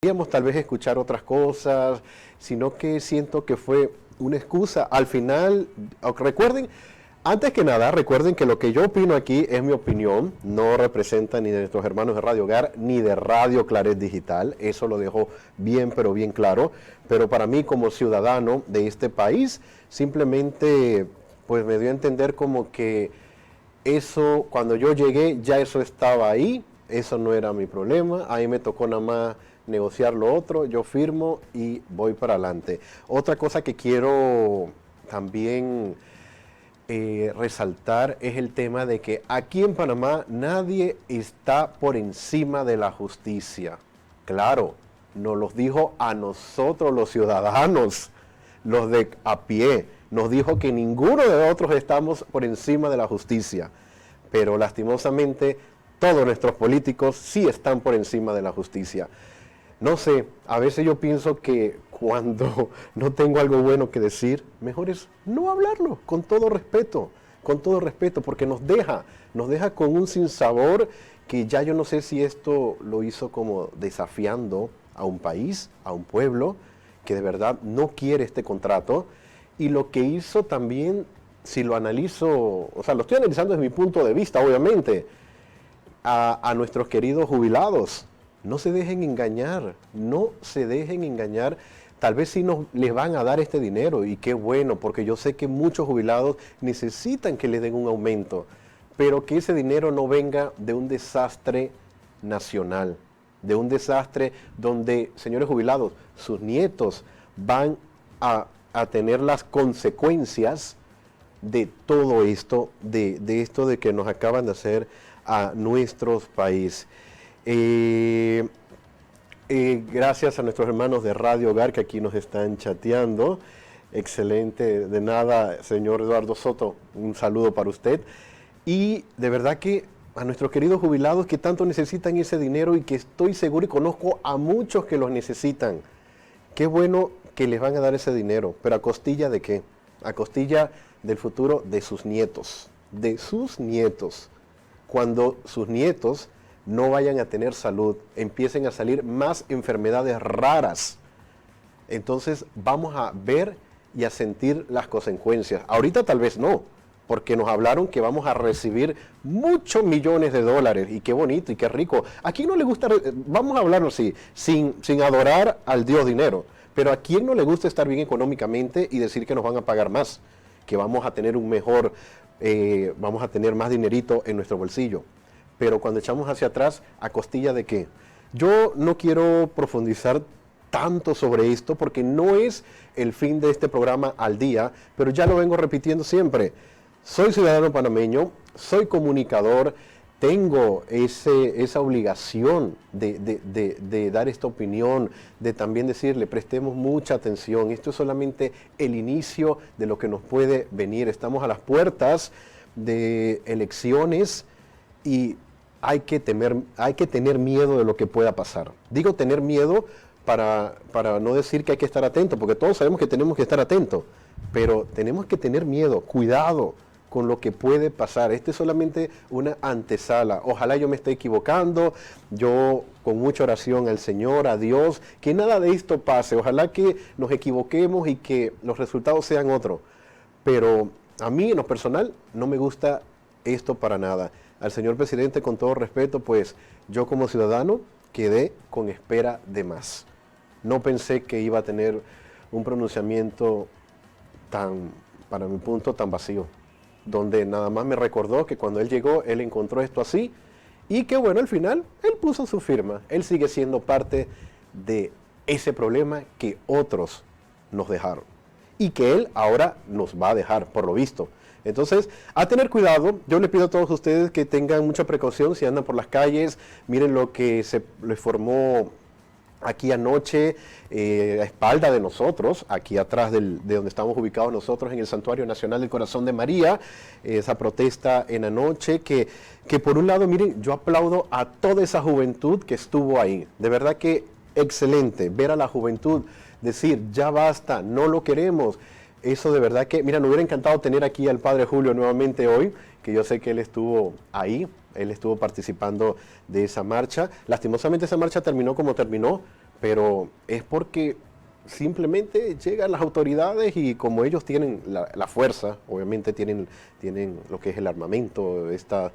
Queríamos tal vez escuchar otras cosas, sino que siento que fue una excusa. Al final, recuerden, antes que nada, recuerden que lo que yo opino aquí es mi opinión, no representa ni de nuestros hermanos de Radio Hogar, ni de Radio Claret Digital, eso lo dejo bien, pero bien claro. Pero para mí, como ciudadano de este país, simplemente pues me dio a entender como que eso, cuando yo llegué, ya eso estaba ahí, eso no era mi problema, ahí me tocó nada más negociar lo otro, yo firmo y voy para adelante. Otra cosa que quiero también resaltar es el tema de que aquí en Panamá nadie está por encima de la justicia. Claro, nos los dijo a nosotros los ciudadanos, los de a pie, nos dijo que ninguno de nosotros estamos por encima de la justicia, pero lastimosamente todos nuestros políticos sí están por encima de la justicia. No sé, a veces yo pienso que cuando no tengo algo bueno que decir, mejor es no hablarlo, con todo respeto, porque nos deja con un sinsabor que ya yo no sé si esto lo hizo como desafiando a un país, a un pueblo, que de verdad no quiere este contrato, y lo que hizo también, si lo analizo, o sea, lo estoy analizando desde mi punto de vista, obviamente, a nuestros queridos jubilados. No se dejen engañar, no se dejen engañar. Tal vez sí les van a dar este dinero y qué bueno, porque yo sé que muchos jubilados necesitan que les den un aumento, pero que ese dinero no venga de un desastre nacional, de un desastre donde, señores jubilados, sus nietos van a tener las consecuencias de todo esto, de esto de que nos acaban de hacer a nuestros países. Gracias a nuestros hermanos de Radio Hogar que aquí nos están chateando. Excelente, de nada, señor Eduardo Soto, un saludo para usted. Y de verdad que a nuestros queridos jubilados que tanto necesitan ese dinero y que estoy seguro y conozco a muchos que los necesitan. Qué bueno que les van a dar ese dinero, pero ¿a costilla de qué? A costilla del futuro de sus nietos, Cuando sus nietos no vayan a tener salud, empiecen a salir más enfermedades raras, entonces vamos a ver y a sentir las consecuencias. Ahorita tal vez no, porque nos hablaron que vamos a recibir muchos millones de dólares, y qué bonito y qué rico. ¿A quién no le gusta, vamos a hablarlo así, sin adorar al Dios dinero, pero a quién no le gusta estar bien económicamente y decir que nos van a pagar más, que vamos a tener vamos a tener más dinerito en nuestro bolsillo? Pero cuando echamos hacia atrás, ¿a costilla de qué? Yo no quiero profundizar tanto sobre esto porque no es el fin de este programa al día, pero ya lo vengo repitiendo siempre. Soy ciudadano panameño, soy comunicador, tengo esa obligación de dar esta opinión, de también decirle, prestemos mucha atención. Esto es solamente el inicio de lo que nos puede venir. Estamos a las puertas de elecciones y hay que tener miedo de lo que pueda pasar. Digo tener miedo para no decir que hay que estar atento, porque todos sabemos que tenemos que estar atentos, pero tenemos que tener miedo, cuidado con lo que puede pasar. Esto es solamente una antesala. Ojalá yo me esté equivocando, yo con mucha oración al Señor, a Dios, que nada de esto pase. Ojalá que nos equivoquemos y que los resultados sean otros. Pero a mí, en lo personal, no me gusta esto para nada. Al señor presidente, con todo respeto, pues yo como ciudadano quedé con espera de más. No pensé que iba a tener un pronunciamiento para mi punto, tan vacío, donde nada más me recordó que cuando él llegó, él encontró esto así, y que bueno, al final, él puso su firma. Él sigue siendo parte de ese problema que otros nos dejaron, y que él ahora nos va a dejar, por lo visto. Entonces, a tener cuidado. Yo les pido a todos ustedes que tengan mucha precaución si andan por las calles. Miren lo que se les formó aquí anoche, a espalda de nosotros, aquí atrás de donde estamos ubicados nosotros, en el Santuario Nacional del Corazón de María, esa protesta en anoche, que por un lado, miren, yo aplaudo a toda esa juventud que estuvo ahí. De verdad que excelente ver a la juventud decir, ya basta, no lo queremos. Eso de verdad que, mira, me hubiera encantado tener aquí al Padre Julio nuevamente hoy, que yo sé que él estuvo ahí, él estuvo participando de esa marcha. Lastimosamente esa marcha terminó como terminó, pero es porque simplemente llegan las autoridades y como ellos tienen la fuerza, obviamente tienen lo que es el armamento, estas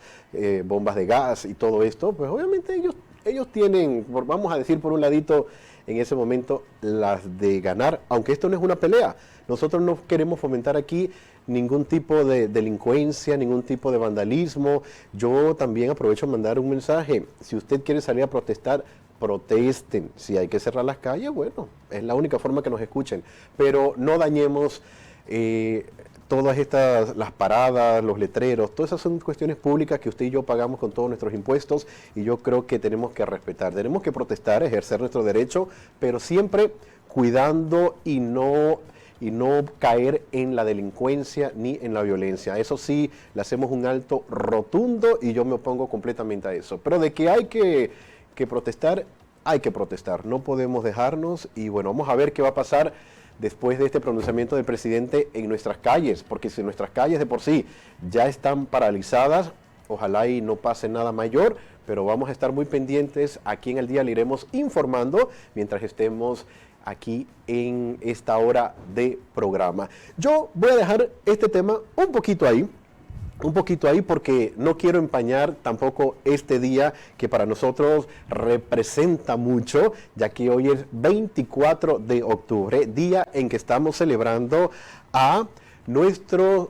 bombas de gas y todo esto, pues obviamente ellos tienen, vamos a decir por un ladito, en ese momento las de ganar, aunque esto no es una pelea. Nosotros no queremos fomentar aquí ningún tipo de delincuencia, ningún tipo de vandalismo. Yo también aprovecho a mandar un mensaje. Si usted quiere salir a protestar, protesten. Si hay que cerrar las calles, bueno, es la única forma que nos escuchen. Pero no dañemos todas estas, las paradas, los letreros, todas esas son cuestiones públicas que usted y yo pagamos con todos nuestros impuestos y yo creo que tenemos que respetar. Tenemos que protestar, ejercer nuestro derecho, pero siempre cuidando y no caer en la delincuencia ni en la violencia. Eso sí, le hacemos un alto rotundo y yo me opongo completamente a eso. Pero de que hay que protestar, hay que protestar. No podemos dejarnos y bueno, vamos a ver qué va a pasar después de este pronunciamiento del presidente en nuestras calles, porque si nuestras calles de por sí ya están paralizadas, ojalá y no pase nada mayor, pero vamos a estar muy pendientes. Aquí en El Día le iremos informando mientras estemos aquí en esta hora de programa. Yo voy a dejar este tema un poquito ahí porque no quiero empañar tampoco este día que para nosotros representa mucho, ya que hoy es 24 de octubre, día en que estamos celebrando a nuestro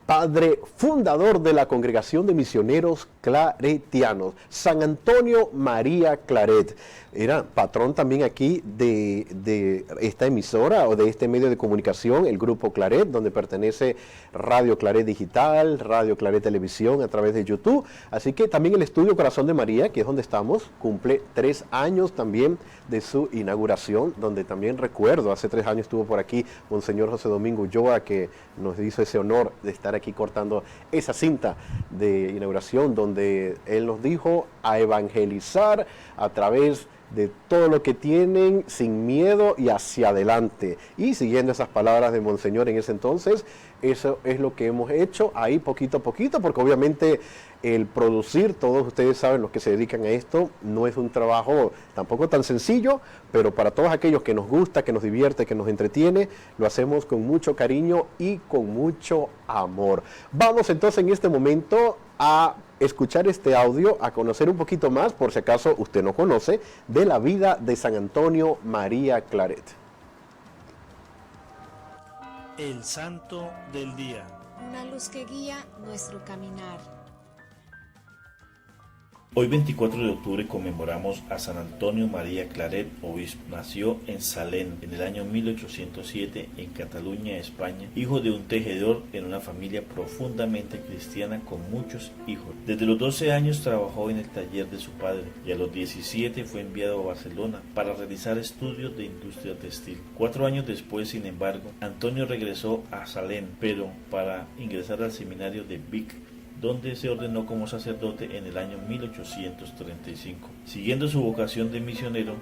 padre fundador de la Congregación de Misioneros Claretianos, San Antonio María Claret. Era patrón también aquí de esta emisora o de este medio de comunicación, el Grupo Claret, donde pertenece Radio Claret Digital, Radio Claret Televisión a través de YouTube. Así que también el Estudio Corazón de María, que es donde estamos, cumple 3 años también de su inauguración, donde también recuerdo, hace 3 años estuvo por aquí Monseñor José Domingo Ulloa, que nos hizo ese honor de estar aquí cortando esa cinta de inauguración, donde él nos dijo a evangelizar a través de todo lo que tienen, sin miedo y hacia adelante. Y siguiendo esas palabras de Monseñor en ese entonces, eso es lo que hemos hecho ahí poquito a poquito, porque obviamente el producir, todos ustedes saben, los que se dedican a esto, no es un trabajo tampoco tan sencillo, pero para todos aquellos que nos gusta, que nos divierte, que nos entretiene, lo hacemos con mucho cariño y con mucho amor. Vamos entonces en este momento a escuchar este audio, a conocer un poquito más, por si acaso usted no conoce, de la vida de San Antonio María Claret. El Santo del Día. Una luz que guía nuestro caminar. Hoy 24 de octubre conmemoramos a San Antonio María Claret, obispo. Nació en Salén en el año 1807 en Cataluña, España, hijo de un tejedor en una familia profundamente cristiana con muchos hijos. Desde los 12 años trabajó en el taller de su padre y a los 17 fue enviado a Barcelona para realizar estudios de industria textil. 4 años después, sin embargo, Antonio regresó a Salén, pero para ingresar al seminario de Vic, donde se ordenó como sacerdote en el año 1835. Siguiendo su vocación de misionero,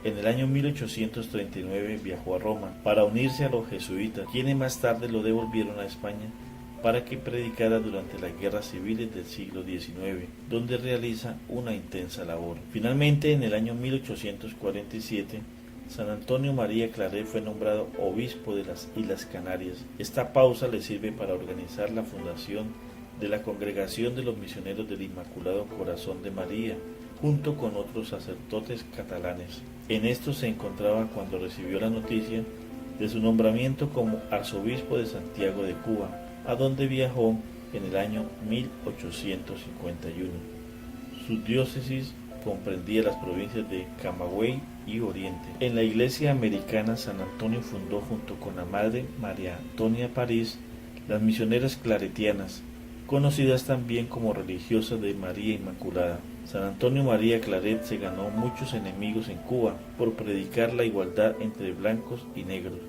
en el año 1839 viajó a Roma para unirse a los jesuitas, quienes más tarde lo devolvieron a España para que predicara durante las guerras civiles del siglo XIX, donde realiza una intensa labor. Finalmente, en el año 1847, San Antonio María Claret fue nombrado obispo de las Islas Canarias. Esta pausa le sirve para organizar la fundación de la Congregación de los Misioneros del Inmaculado Corazón de María, junto con otros sacerdotes catalanes. En esto se encontraba cuando recibió la noticia de su nombramiento como arzobispo de Santiago de Cuba, a donde viajó en el año 1851. Su diócesis comprendía las provincias de Camagüey y Oriente. En la Iglesia Americana, San Antonio fundó junto con la Madre María Antonia París las Misioneras Claretianas, conocidas también como religiosas de María Inmaculada. San Antonio María Claret se ganó muchos enemigos en Cuba por predicar la igualdad entre blancos y negros.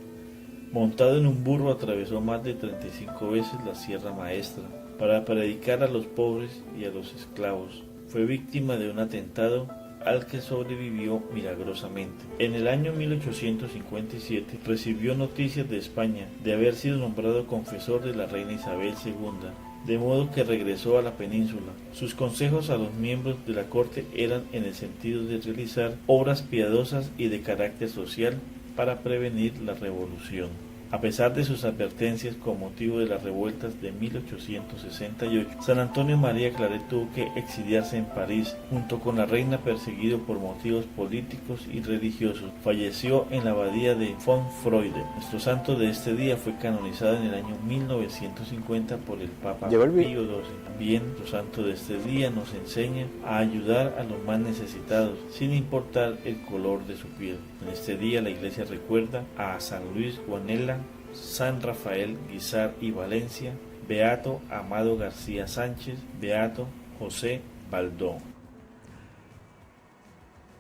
Montado en un burro, atravesó más de 35 veces la Sierra Maestra para predicar a los pobres y a los esclavos. Fue víctima de un atentado al que sobrevivió milagrosamente. En el año 1857 recibió noticias de España de haber sido nombrado confesor de la reina Isabel II de modo que regresó a la península. Sus consejos a los miembros de la corte eran en el sentido de realizar obras piadosas y de carácter social para prevenir la revolución. A pesar de sus advertencias con motivo de las revueltas de 1868, San Antonio María Claret tuvo que exiliarse en París, junto con la reina, perseguido por motivos políticos y religiosos. Falleció en la abadía de Fontfroide. Nuestro santo de este día fue canonizado en el año 1950 por el Papa Pío XII. También nuestro santo de este día nos enseña a ayudar a los más necesitados, sin importar el color de su piel. En este día la Iglesia recuerda a San Luis Guanella, San Rafael Guizar y Valencia, Beato Amado García Sánchez, Beato José Baldó.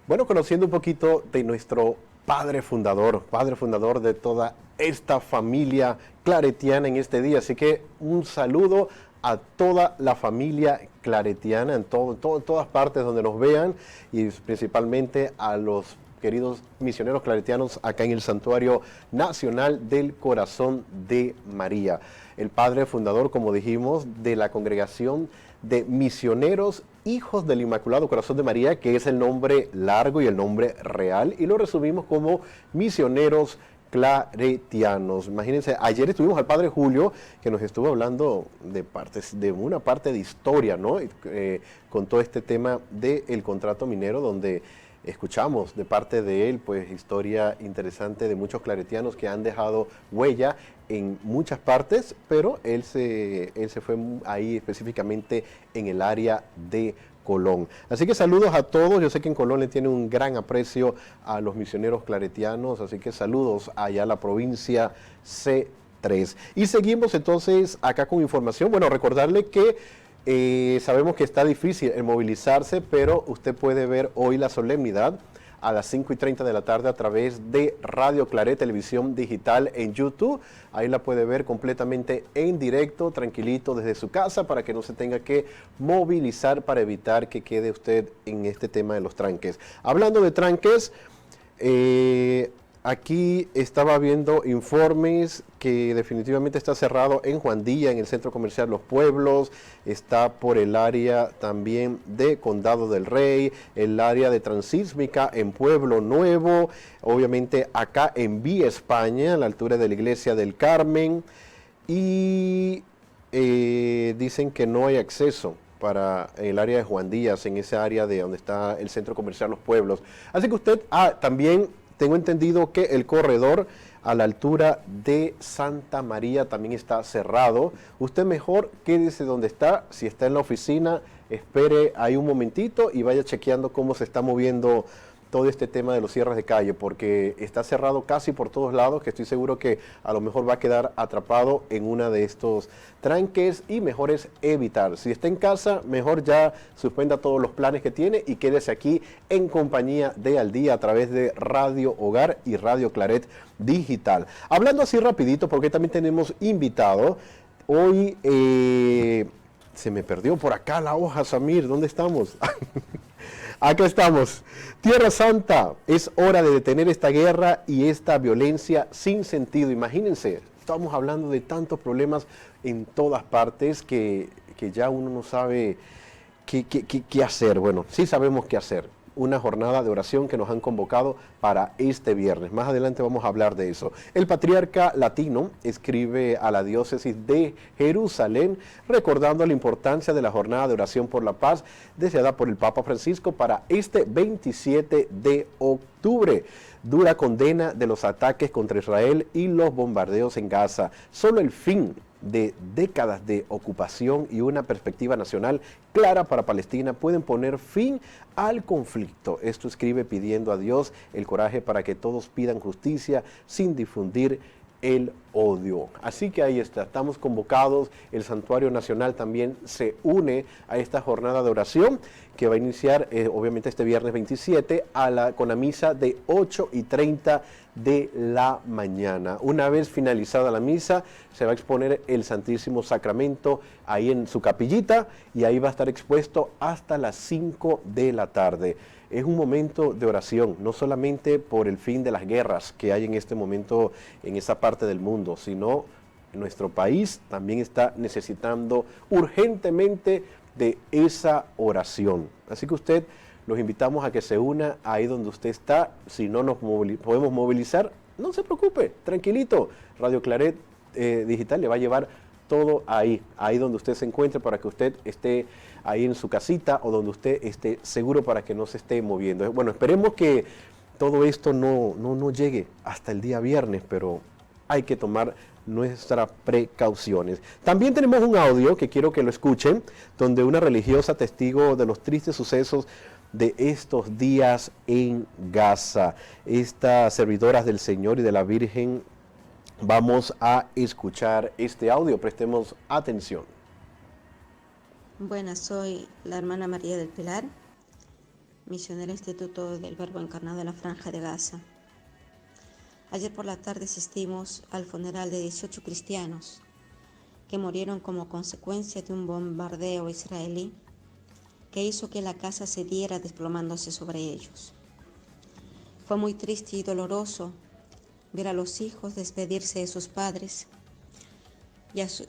Bueno, conociendo un poquito de nuestro padre fundador de toda esta familia claretiana en este día. Así que un saludo a toda la familia claretiana en todas partes donde nos vean, y principalmente a los queridos misioneros claretianos acá en el Santuario Nacional del Corazón de María. El padre fundador, como dijimos, de la Congregación de Misioneros Hijos del Inmaculado Corazón de María, que es el nombre largo y el nombre real, y lo resumimos como Misioneros Claretianos. Imagínense, ayer estuvimos al padre Julio, que nos estuvo hablando de una parte de historia, ¿no? Con todo este tema del contrato minero, donde escuchamos de parte de él, pues, historia interesante de muchos claretianos que han dejado huella en muchas partes, pero él se fue ahí específicamente en el área de Colón. Así que saludos a todos. Yo sé que en Colón le tiene un gran aprecio a los misioneros claretianos, así que saludos allá a la provincia C3. Y seguimos entonces acá con información. Bueno, recordarle que sabemos que está difícil el movilizarse, pero usted puede ver hoy la solemnidad a las 5:30 de la tarde a través de Radio Claret Televisión Digital en YouTube. Ahí la puede ver completamente en directo, tranquilito desde su casa, para que no se tenga que movilizar, para evitar que quede usted en este tema de los tranques. Hablando de tranques, aquí estaba viendo informes que definitivamente está cerrado en Juan Díaz, en el Centro Comercial Los Pueblos, está por el área también de Condado del Rey, el área de Transísmica en Pueblo Nuevo, obviamente acá en Vía España, a la altura de la Iglesia del Carmen, y dicen que no hay acceso para el área de Juan Díaz, en esa área de donde está el Centro Comercial Los Pueblos. Así que usted, también tengo entendido que el corredor a la altura de Santa María también está cerrado. Usted mejor quédese donde está. Si está en la oficina, espere ahí un momentito y vaya chequeando cómo se está moviendo todo este tema de los cierres de calle, porque está cerrado casi por todos lados, que estoy seguro que a lo mejor va a quedar atrapado en una de estos tranques, y mejor es evitar. Si está en casa, mejor ya suspenda todos los planes que tiene y quédese aquí en compañía de Al Día a través de Radio Hogar y Radio Claret Digital. Hablando así rapidito, porque también tenemos invitado. Hoy se me perdió por acá la hoja, Samir, ¿dónde estamos? Acá estamos. Tierra Santa, es hora de detener esta guerra y esta violencia sin sentido. Imagínense, estamos hablando de tantos problemas en todas partes que ya uno no sabe qué hacer. Bueno, sí sabemos qué hacer. Una jornada de oración que nos han convocado para este viernes. Más adelante vamos a hablar de eso. El patriarca latino escribe a la diócesis de Jerusalén recordando la importancia de la jornada de oración por la paz deseada por el Papa Francisco para este 27 de octubre. Dura condena de los ataques contra Israel y los bombardeos en Gaza. Solo el fin de décadas de ocupación y una perspectiva nacional clara para Palestina pueden poner fin al conflicto. Esto escribe pidiendo a Dios el coraje para que todos pidan justicia sin difundir el odio. Así que ahí está, estamos convocados. El Santuario Nacional también se une a esta jornada de oración que va a iniciar obviamente este viernes 27 con la misa de 8:30 de la mañana. Una vez finalizada la misa, se va a exponer el Santísimo Sacramento ahí en su capillita, y ahí va a estar expuesto hasta las 5 de la tarde. Es un momento de oración, no solamente por el fin de las guerras que hay en este momento en esa parte del mundo, sino nuestro país también está necesitando urgentemente de esa oración. Así que usted, los invitamos a que se una ahí donde usted está. Si no nos podemos movilizar, no se preocupe, tranquilito. Radio Claret Digital le va a llevar todo ahí donde usted se encuentre, para que usted esté ahí en su casita o donde usted esté seguro, para que no se esté moviendo. Bueno, esperemos que todo esto no llegue hasta el día viernes, pero hay que tomar nuestras precauciones. También tenemos un audio que quiero que lo escuchen, donde una religiosa testigo de los tristes sucesos de estos días en Gaza. Estas servidoras del Señor y de la Virgen, vamos a escuchar este audio, prestemos atención. Buenas, soy la hermana María del Pilar, misionera Instituto del Verbo Encarnado de la Franja de Gaza. Ayer por la tarde asistimos al funeral de 18 cristianos que murieron como consecuencia de un bombardeo israelí que hizo que la casa cediera desplomándose sobre ellos. Fue muy triste y doloroso ver a los hijos despedirse de sus padres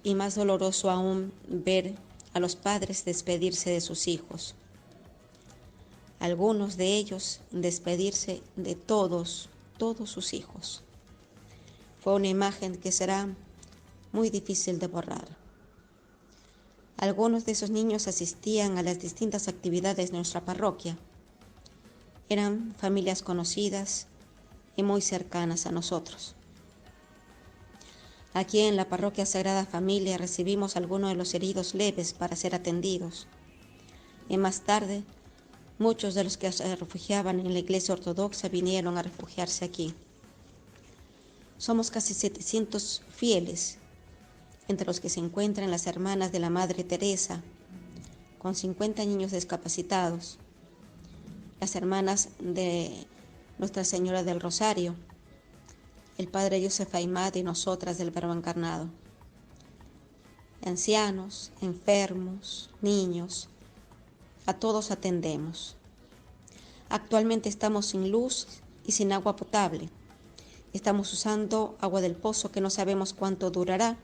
y más doloroso aún ver a los padres despedirse de sus hijos. Algunos de ellos despedirse de todos sus hijos. Fue una imagen que será muy difícil de borrar. Algunos de esos niños asistían a las distintas actividades de nuestra parroquia. Eran familias conocidas y muy cercanas a nosotros. Aquí en la parroquia Sagrada Familia recibimos a algunos de los heridos leves para ser atendidos. Y más tarde, muchos de los que se refugiaban en la iglesia ortodoxa vinieron a refugiarse aquí. Somos casi 700 fieles, entre los que se encuentran las hermanas de la Madre Teresa, con 50 niños discapacitados, las hermanas de Nuestra Señora del Rosario, el Padre Yosef Aimad y nosotras del Verbo Encarnado. Ancianos, enfermos, niños, a todos atendemos. Actualmente estamos sin luz y sin agua potable. Estamos usando agua del pozo que no sabemos cuánto durará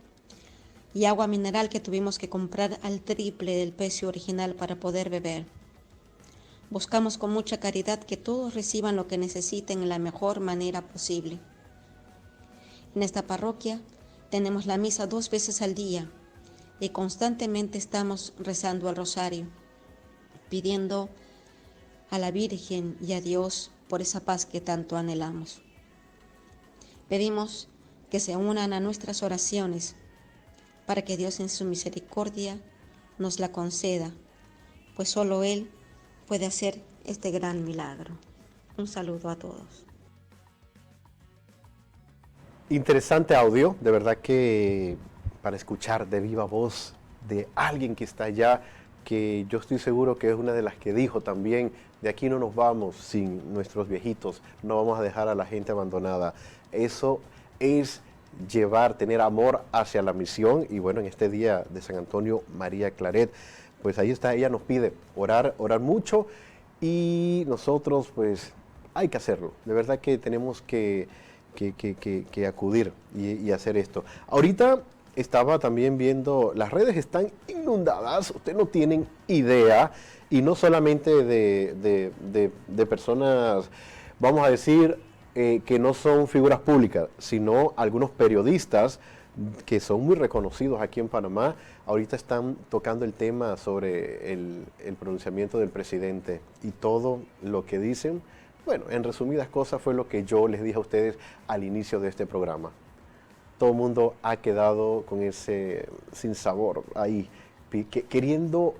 y agua mineral que tuvimos que comprar al triple del precio original para poder beber. Buscamos con mucha caridad que todos reciban lo que necesiten en la mejor manera posible. En esta parroquia tenemos la misa 2 veces al día y constantemente estamos rezando el rosario, pidiendo a la Virgen y a Dios por esa paz que tanto anhelamos. Pedimos que se unan a nuestras oraciones para que Dios en su misericordia nos la conceda, pues solo Él puede hacer este gran milagro. Un saludo a todos. Interesante audio, de verdad que para escuchar de viva voz de alguien que está allá, que yo estoy seguro que es una de las que dijo también, de aquí no nos vamos sin nuestros viejitos, no vamos a dejar a la gente abandonada. Eso es tener amor hacia la misión. Y bueno, en este día de San Antonio María Claret, pues ahí está, ella nos pide orar mucho, y nosotros pues hay que hacerlo. De verdad que tenemos que acudir y hacer esto. Ahorita estaba también viendo, las redes están inundadas, ustedes no tienen idea, y no solamente de personas, vamos a decir, que no son figuras públicas, sino algunos periodistas que son muy reconocidos aquí en Panamá. Ahorita están tocando el tema sobre el pronunciamiento del presidente y todo lo que dicen. Bueno, en resumidas cosas fue lo que yo les dije a ustedes al inicio de este programa. Todo el mundo ha quedado con ese sinsabor ahí, queriendo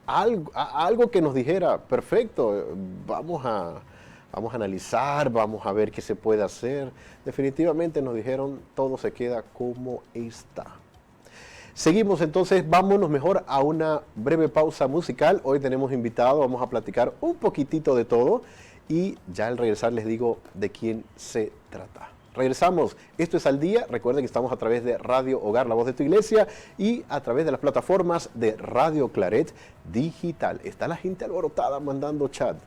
algo que nos dijera, perfecto, vamos a analizar, vamos a ver qué se puede hacer. Definitivamente nos dijeron, todo se queda como está. Seguimos entonces, vámonos mejor a una breve pausa musical. Hoy tenemos invitado, vamos a platicar un poquitito de todo, y ya al regresar les digo de quién se trata. Regresamos, esto es Al Día. Recuerden que estamos a través de Radio Hogar, la voz de tu iglesia, y a través de las plataformas de Radio Claret Digital. Está la gente alborotada mandando chat.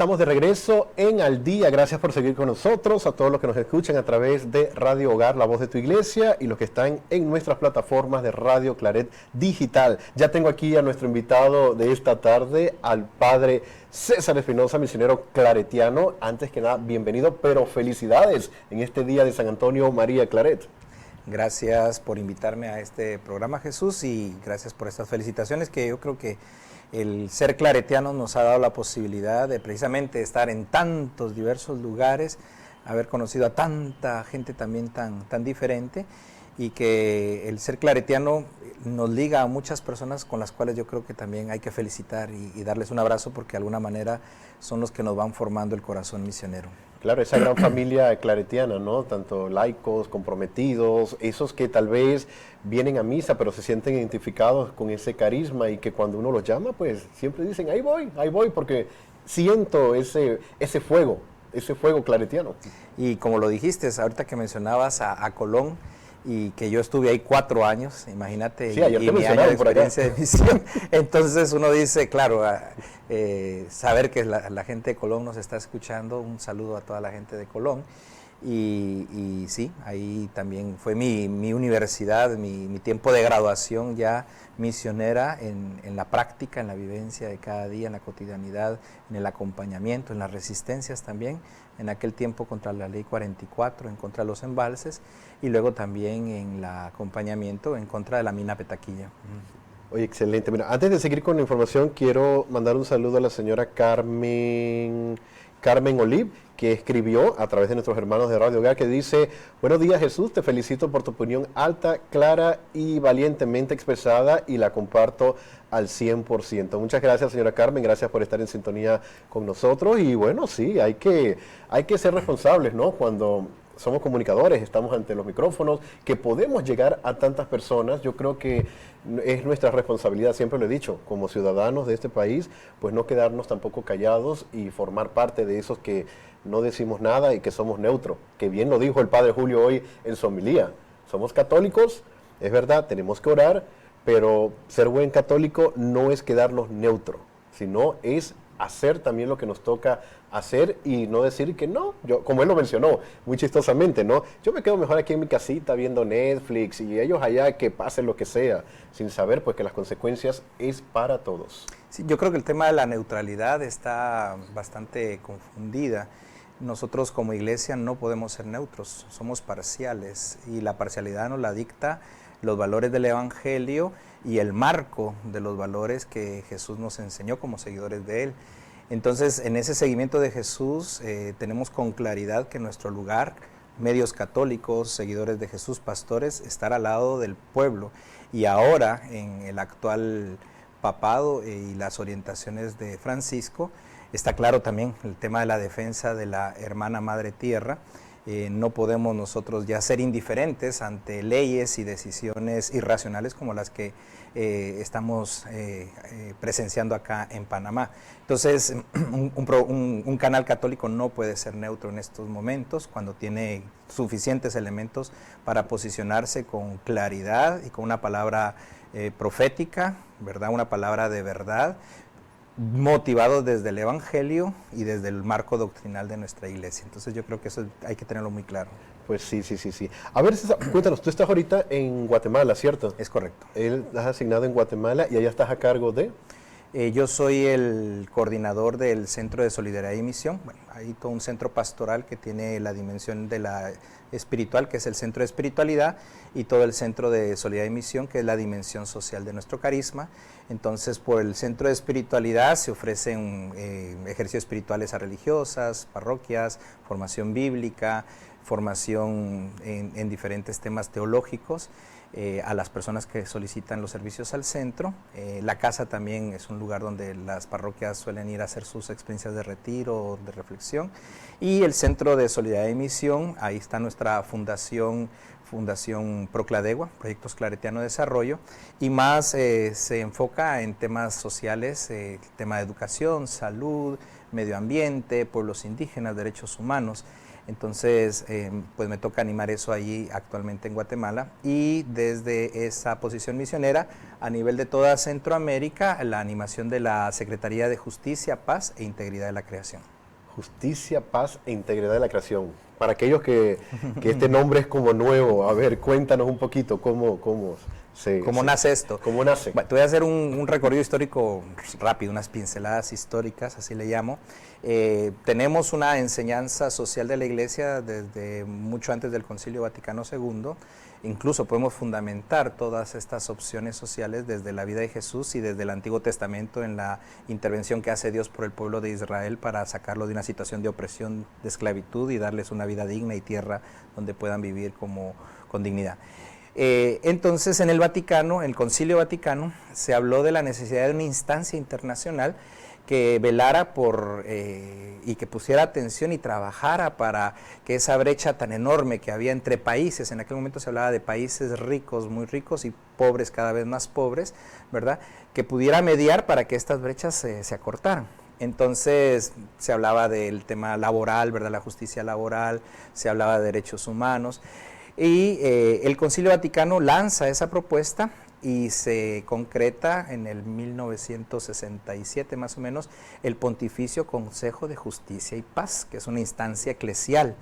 estamos de regreso en Al Día. Gracias por seguir con nosotros, a todos los que nos escuchan a través de Radio Hogar, la voz de tu iglesia, y los que están en nuestras plataformas de Radio Claret Digital. Ya tengo aquí a nuestro invitado de esta tarde, al padre César Espinosa, misionero claretiano. Antes que nada, bienvenido, pero felicidades en este día de San Antonio María Claret. Gracias por invitarme a este programa, Jesús, y gracias por estas felicitaciones, que yo creo que el ser claretiano nos ha dado la posibilidad de precisamente estar en tantos diversos lugares, haber conocido a tanta gente también tan diferente, y que el ser claretiano nos liga a muchas personas con las cuales yo creo que también hay que felicitar y darles un abrazo, porque de alguna manera son los que nos van formando el corazón misionero. Claro, esa gran familia claretiana, ¿no? Tanto laicos, comprometidos, esos que tal vez vienen a misa, pero se sienten identificados con ese carisma, y que cuando uno los llama, pues siempre dicen, ahí voy, porque siento ese fuego claretiano. Y como lo dijiste, ahorita que mencionabas a Colón, y que yo estuve ahí 4 años, imagínate, sí, ayer y te mi año de experiencia de misión. Entonces uno dice, claro, saber que la gente de Colón nos está escuchando, un saludo a toda la gente de Colón, y sí, ahí también fue mi universidad, mi tiempo de graduación ya misionera en la práctica, en la vivencia de cada día, en la cotidianidad, en el acompañamiento, en las resistencias también, en aquel tiempo contra la ley 44, en contra de los embalses, y luego también en el acompañamiento en contra de la mina Petaquilla. Oye, excelente. Mira, antes de seguir con la información, quiero mandar un saludo a la señora Carmen Olive, que escribió a través de nuestros hermanos de Radio Hogar, que dice: buenos días, Jesús, te felicito por tu opinión alta, clara y valientemente expresada, y la comparto al 100%. Muchas gracias, señora Carmen, gracias por estar en sintonía con nosotros. Y bueno, sí, hay que ser responsables, ¿no? Cuando somos comunicadores, estamos ante los micrófonos, que podemos llegar a tantas personas. Yo creo que es nuestra responsabilidad, siempre lo he dicho, como ciudadanos de este país, pues no quedarnos tampoco callados y formar parte de esos que no decimos nada y que somos neutros, que bien lo dijo el padre Julio hoy en su homilía. Somos católicos, es verdad, tenemos que orar, pero ser buen católico no es quedarnos neutros, sino es hacer también lo que nos toca hacer, y no decir que no, yo, como él lo mencionó muy chistosamente, ¿no? Yo me quedo mejor aquí en mi casita viendo Netflix, y ellos allá que pase lo que sea, sin saber pues que las consecuencias es para todos. Sí, yo creo que el tema de la neutralidad está bastante confundida. Nosotros como iglesia no podemos ser neutros, somos parciales, y la parcialidad nos la dicta los valores del Evangelio y el marco de los valores que Jesús nos enseñó como seguidores de Él. Entonces, en ese seguimiento de Jesús, tenemos con claridad que nuestro lugar, medios católicos, seguidores de Jesús, pastores, estar al lado del pueblo. Y ahora, en el actual papado y las orientaciones de Francisco, está claro también el tema de la defensa de la hermana madre tierra. No podemos nosotros ya ser indiferentes ante leyes y decisiones irracionales como las que estamos presenciando acá en Panamá. Entonces, un canal católico no puede ser neutro en estos momentos, cuando tiene suficientes elementos para posicionarse con claridad y con una palabra profética, ¿verdad? Una palabra de verdad, motivado desde el Evangelio y desde el marco doctrinal de nuestra iglesia. Entonces yo creo que eso hay que tenerlo muy claro. Pues sí. A ver, César, cuéntanos, tú estás ahorita en Guatemala, ¿cierto? Es correcto. Él estás asignado en Guatemala y allá estás a cargo de... Yo soy el coordinador del Centro de Solidaridad y Misión. Bueno, hay todo un centro pastoral que tiene la dimensión de la espiritual, que es el Centro de Espiritualidad, y todo el Centro de Solidaridad y Misión, que es la dimensión social de nuestro carisma. Entonces, por el Centro de Espiritualidad se ofrecen ejercicios espirituales a religiosas, parroquias, formación bíblica, formación en diferentes temas teológicos, a las personas que solicitan los servicios al centro. La casa también es un lugar donde las parroquias suelen ir a hacer sus experiencias de retiro, de reflexión. Y el Centro de Solidaridad y Misión, ahí está nuestra Fundación Procladegua, Proyectos Claretiano de Desarrollo, y más se enfoca en temas sociales, tema de educación, salud, medio ambiente, pueblos indígenas, derechos humanos. Entonces, pues me toca animar eso allí actualmente en Guatemala, y desde esa posición misionera a nivel de toda Centroamérica, la animación de la Secretaría de Justicia, Paz e Integridad de la Creación. Justicia, paz e integridad de la creación. Para aquellos que este nombre es como nuevo, a ver, cuéntanos un poquito cómo nace esto. ¿Cómo nace? Te voy a hacer un recorrido histórico rápido, unas pinceladas históricas, así le llamo. Tenemos una enseñanza social de la Iglesia desde mucho antes del Concilio Vaticano II. Incluso podemos fundamentar todas estas opciones sociales desde la vida de Jesús y desde el Antiguo Testamento en la intervención que hace Dios por el pueblo de Israel para sacarlo de una situación de opresión, de esclavitud y darles una vida digna y tierra donde puedan vivir con dignidad. Entonces en el Vaticano, el Concilio Vaticano, se habló de la necesidad de una instancia internacional que velara por y que pusiera atención y trabajara para que esa brecha tan enorme que había entre países, en aquel momento se hablaba de países ricos, muy ricos, y pobres, cada vez más pobres, ¿verdad?, que pudiera mediar para que estas brechas se acortaran. Entonces se hablaba del tema laboral, ¿verdad?, la justicia laboral, se hablaba de derechos humanos, y el Concilio Vaticano lanza esa propuesta y se concreta en el 1967 más o menos el Pontificio Consejo de Justicia y Paz, que es una instancia eclesial.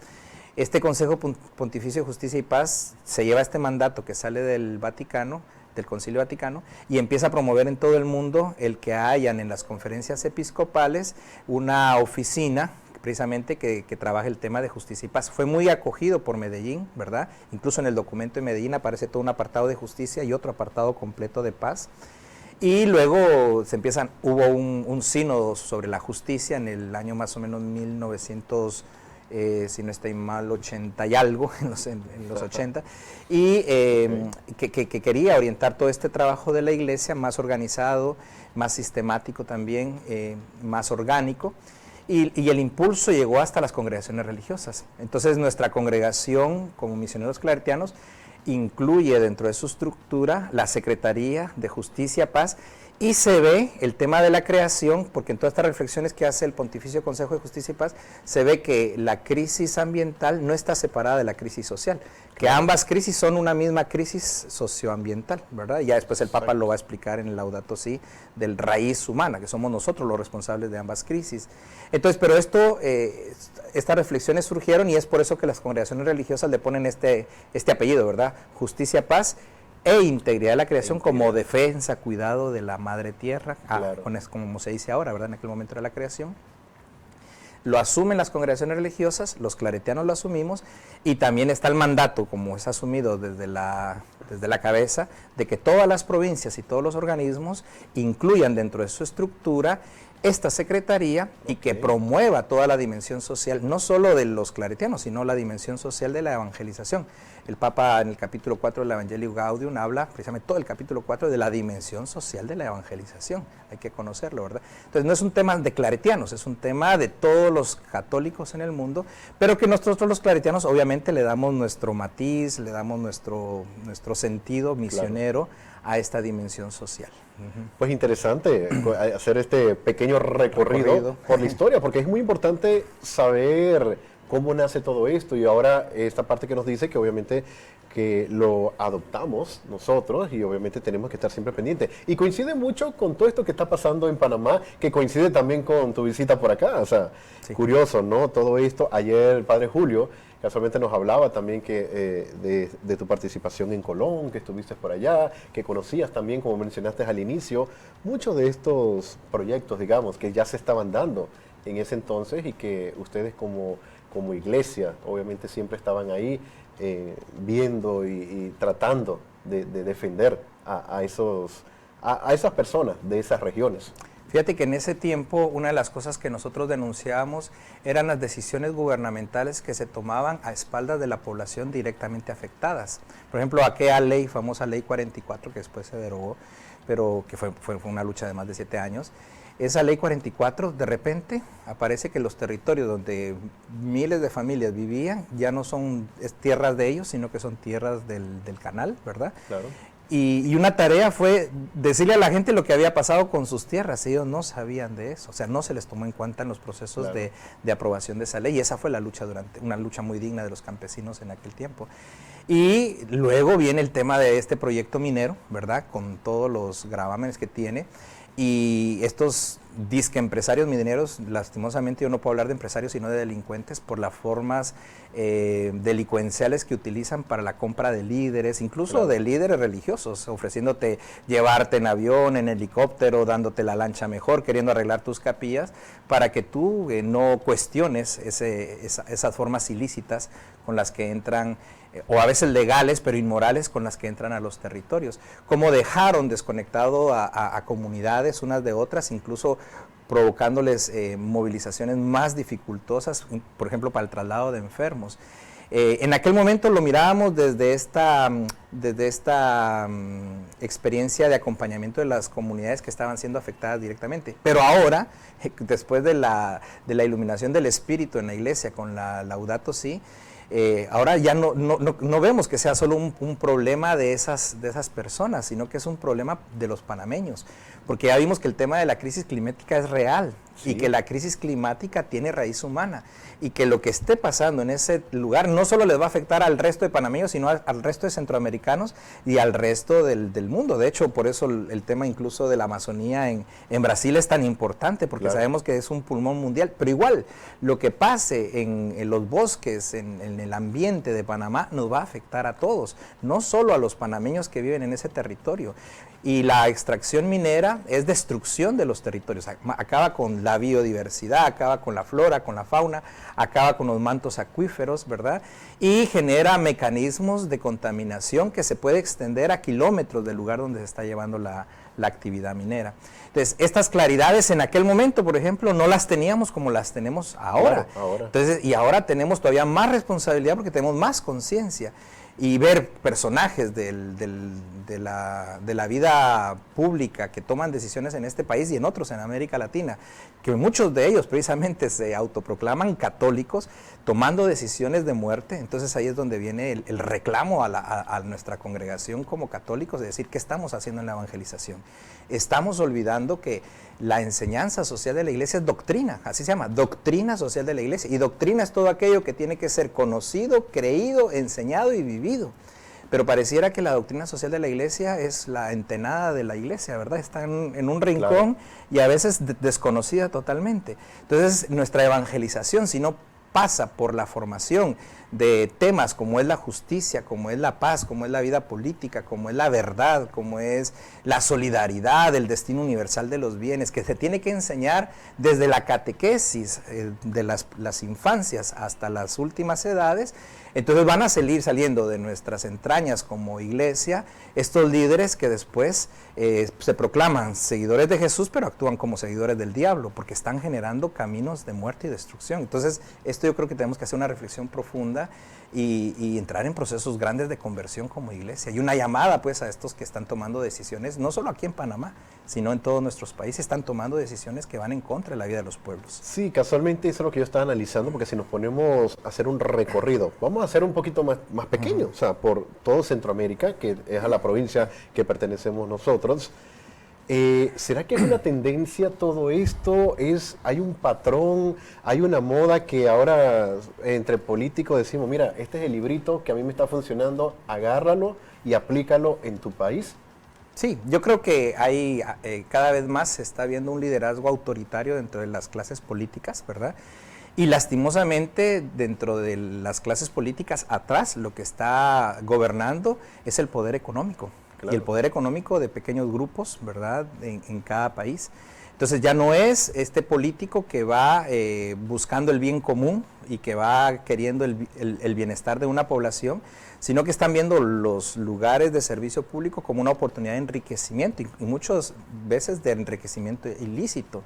Este Consejo Pontificio de Justicia y Paz se lleva este mandato que sale del Vaticano, del Concilio Vaticano, y empieza a promover en todo el mundo el que hayan en las conferencias episcopales una oficina precisamente que trabaja el tema de justicia y paz. Fue muy acogido por Medellín, ¿verdad? Incluso en el documento de Medellín aparece todo un apartado de justicia y otro apartado completo de paz. Y luego hubo un sínodo sobre la justicia en el año más o menos 1900, si no estoy mal, 80 y algo, en los 80, y que quería orientar todo este trabajo de la Iglesia más organizado, más sistemático también, más orgánico. Y el impulso llegó hasta las congregaciones religiosas. Entonces nuestra congregación como misioneros claretianos incluye dentro de su estructura la Secretaría de Justicia, Paz, y se ve el tema de la creación, porque en todas estas reflexiones que hace el Pontificio Consejo de Justicia y Paz, se ve que la crisis ambiental no está separada de la crisis social, que ambas crisis son una misma crisis socioambiental, ¿verdad? Y ya después el Papa lo va a explicar en el Laudato Si, del raíz humana, que somos nosotros los responsables de ambas crisis. Entonces, pero estas reflexiones surgieron y es por eso que las congregaciones religiosas le ponen este apellido, ¿verdad? Justicia, Paz e integridad de la creación como defensa, cuidado de la madre tierra, claro, como se dice ahora, ¿verdad? En aquel momento era la creación. Lo asumen las congregaciones religiosas, los claretianos lo asumimos, y también está el mandato, como es asumido desde la cabeza, de que todas las provincias y todos los organismos incluyan dentro de su estructura esta secretaría y que promueva toda la dimensión social, no solo de los claretianos, sino la dimensión social de la evangelización. El Papa en el capítulo 4 del Evangelii Gaudium habla precisamente todo el capítulo 4 de la dimensión social de la evangelización, hay que conocerlo, ¿verdad? Entonces no es un tema de claretianos, es un tema de todos los católicos en el mundo, pero que nosotros los claretianos obviamente le damos nuestro matiz, le damos nuestro sentido misionero, claro, a esta dimensión social. Pues interesante hacer este pequeño recorrido por la historia, porque es muy importante saber cómo nace todo esto, y ahora esta parte que nos dice que obviamente que lo adoptamos nosotros y obviamente tenemos que estar siempre pendientes. Y coincide mucho con todo esto que está pasando en Panamá, que coincide también con tu visita por acá, o sea, sí, curioso, ¿no? Todo esto, ayer el Padre Julio casualmente nos hablaba también que de tu participación en Colón, que estuviste por allá, que conocías también, como mencionaste al inicio, muchos de estos proyectos, digamos, que ya se estaban dando en ese entonces y que ustedes como iglesia, obviamente siempre estaban ahí viendo y tratando de defender a esas personas de esas regiones. Fíjate que en ese tiempo una de las cosas que nosotros denunciábamos eran las decisiones gubernamentales que se tomaban a espaldas de la población directamente afectadas. Por ejemplo, aquella ley, famosa ley 44, que después se derogó, pero que fue una lucha de más de 7 años. Esa ley 44, de repente, aparece que los territorios donde miles de familias vivían ya no son tierras de ellos, sino que son tierras del canal, ¿verdad? Claro. Y una tarea fue decirle a la gente lo que había pasado con sus tierras. Ellos no sabían de eso, o sea, no se les tomó en cuenta en los procesos, claro, de aprobación de esa ley. Y esa fue la lucha una lucha muy digna de los campesinos en aquel tiempo. Y luego viene el tema de este proyecto minero, ¿verdad? Con todos los gravámenes que tiene. Y estos disque empresarios mineros. Lastimosamente yo no puedo hablar de empresarios sino de delincuentes por las formas delincuenciales que utilizan para la compra de líderes, incluso claro, de líderes religiosos, ofreciéndote llevarte en avión, en helicóptero, dándote la lancha mejor, queriendo arreglar tus capillas para que tú no cuestiones esas formas ilícitas con las que entran, o a veces legales pero inmorales, con las que entran a los territorios. Cómo dejaron desconectado a comunidades unas de otras, incluso provocándoles movilizaciones más dificultosas, por ejemplo para el traslado de enfermos. En aquel momento lo mirábamos desde esta experiencia de acompañamiento de las comunidades que estaban siendo afectadas directamente. Pero ahora, después de la iluminación del Espíritu en la iglesia con la Laudato Si, ahora ya no vemos que sea solo un problema de esas personas, sino que es un problema de los panameños, porque ya vimos que el tema de la crisis climática es real, sí, y que la crisis climática tiene raíz humana, y que lo que esté pasando en ese lugar no solo les va a afectar al resto de panameños, sino al resto de centroamericanos y al resto del mundo. De hecho, por eso el tema incluso de la Amazonía en Brasil es tan importante, porque claro, sabemos que es un pulmón mundial, pero igual lo que pase en los bosques, en el ambiente de Panamá, nos va a afectar a todos, no solo a los panameños que viven en ese territorio. Y la extracción minera es destrucción de los territorios, acaba con la biodiversidad, acaba con la flora, con la fauna, acaba con los mantos acuíferos, ¿verdad? Y genera mecanismos de contaminación que se puede extender a kilómetros del lugar donde se está llevando la actividad minera. Entonces, estas claridades en aquel momento, por ejemplo, no las teníamos como las tenemos ahora. Claro, ahora. Entonces, y ahora tenemos todavía más responsabilidad porque tenemos más conciencia. Y ver personajes de la vida pública que toman decisiones en este país y en otros en América Latina, que muchos de ellos precisamente se autoproclaman católicos, tomando decisiones de muerte. Entonces ahí es donde viene el reclamo a nuestra congregación como católicos, de decir, ¿qué estamos haciendo en la evangelización? Estamos olvidando que la enseñanza social de la iglesia es doctrina, así se llama, doctrina social de la iglesia. Y doctrina es todo aquello que tiene que ser conocido, creído, enseñado y vivido. Pero pareciera que la doctrina social de la iglesia es la entenada de la iglesia, ¿verdad? Está en un rincón, claro, y a veces desconocida totalmente. Entonces, nuestra evangelización, si no pasa por la formación de temas como es la justicia, como es la paz, como es la vida política, como es la verdad, como es la solidaridad, el destino universal de los bienes, que se tiene que enseñar desde la catequesis de las infancias hasta las últimas edades. Entonces van a seguir saliendo de nuestras entrañas como iglesia estos líderes que después se proclaman seguidores de Jesús, pero actúan como seguidores del diablo, porque están generando caminos de muerte y destrucción. Entonces, esto yo creo que tenemos que hacer una reflexión profunda y entrar en procesos grandes de conversión como iglesia. Y una llamada pues a estos que están tomando decisiones, no solo aquí en Panamá, sino en todos nuestros países, están tomando decisiones que van en contra de la vida de los pueblos. Sí, casualmente eso es lo que yo estaba analizando, porque si nos ponemos a hacer un recorrido, vamos a hacer un poquito más pequeño, o sea, por todo Centroamérica, que es a la provincia que pertenecemos nosotros. ¿Será que es una tendencia todo esto? ¿Hay un patrón, hay una moda que ahora entre políticos decimos, mira, este es el librito que a mí me está funcionando, agárralo y aplícalo en tu país? Sí, yo creo que hay cada vez más se está viendo un liderazgo autoritario dentro de las clases políticas, ¿verdad? Y lastimosamente dentro de las clases políticas atrás lo que está gobernando es el poder económico. Claro. Y el poder económico de pequeños grupos, ¿verdad?, en cada país. Entonces ya no es este político que va buscando el bien común y que va queriendo el bienestar de una población, sino que están viendo los lugares de servicio público como una oportunidad de enriquecimiento y muchas veces de enriquecimiento ilícito.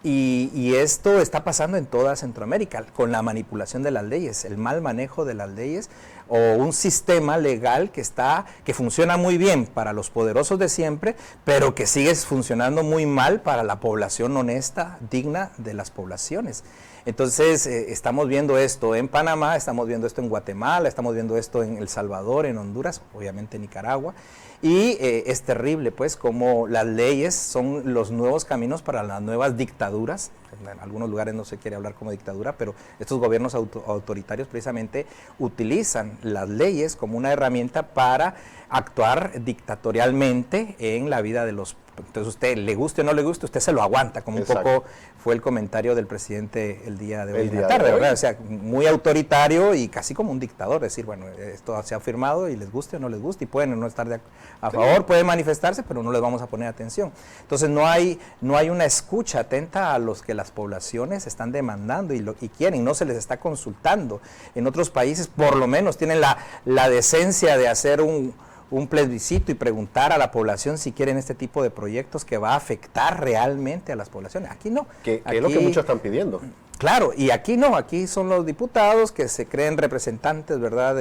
Y esto está pasando en toda Centroamérica, con la manipulación de las leyes, el mal manejo de las leyes, o un sistema legal que funciona muy bien para los poderosos de siempre, pero que sigue funcionando muy mal para la población honesta, digna de las poblaciones. Entonces, estamos viendo esto en Panamá, estamos viendo esto en Guatemala, estamos viendo esto en El Salvador, en Honduras, obviamente en Nicaragua, y es terrible, pues, como las leyes son los nuevos caminos para las nuevas dictaduras. En algunos lugares no se quiere hablar como dictadura, pero estos gobiernos autoritarios precisamente utilizan las leyes como una herramienta para actuar dictatorialmente en la vida de los Entonces usted, le guste o no le guste, usted se lo aguanta, como Exacto. un poco fue el comentario del presidente el día de hoy El en día la de tarde, hoy. ¿verdad? O sea, muy autoritario y casi como un dictador, decir, bueno, esto se ha firmado y les guste o no les guste, y pueden no estar a favor, pueden manifestarse, pero no les vamos a poner atención. Entonces no hay una escucha atenta a los que las poblaciones están demandando y quieren, no se les está consultando. En otros países por lo menos tienen la decencia de hacer un plebiscito y preguntar a la población si quieren este tipo de proyectos que va a afectar realmente a las poblaciones. Aquí no. Que es lo que muchos están pidiendo. Claro, y aquí no, aquí son los diputados que se creen representantes, ¿verdad?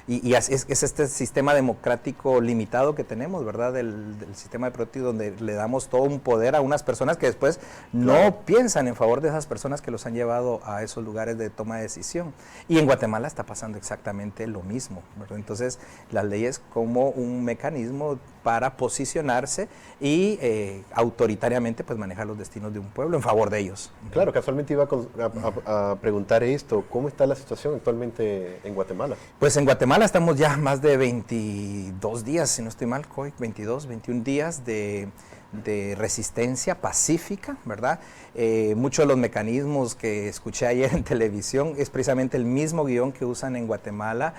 Y es este sistema democrático limitado que tenemos, ¿verdad? Del sistema democrático donde le damos todo un poder a unas personas que después no piensan en favor de esas personas que los han llevado a esos lugares de toma de decisión. Y en Guatemala está pasando exactamente lo mismo, ¿verdad? Entonces, las leyes como un mecanismo para posicionarse y autoritariamente pues manejar los destinos de un pueblo en favor de ellos. Claro, casualmente iba a preguntar esto, ¿cómo está la situación actualmente en Guatemala? Pues en Guatemala estamos ya más de 22 días, si no estoy mal, 22, 21 días de resistencia pacífica, ¿verdad? Muchos de los mecanismos que escuché ayer en televisión es precisamente el mismo guión que usan en Guatemala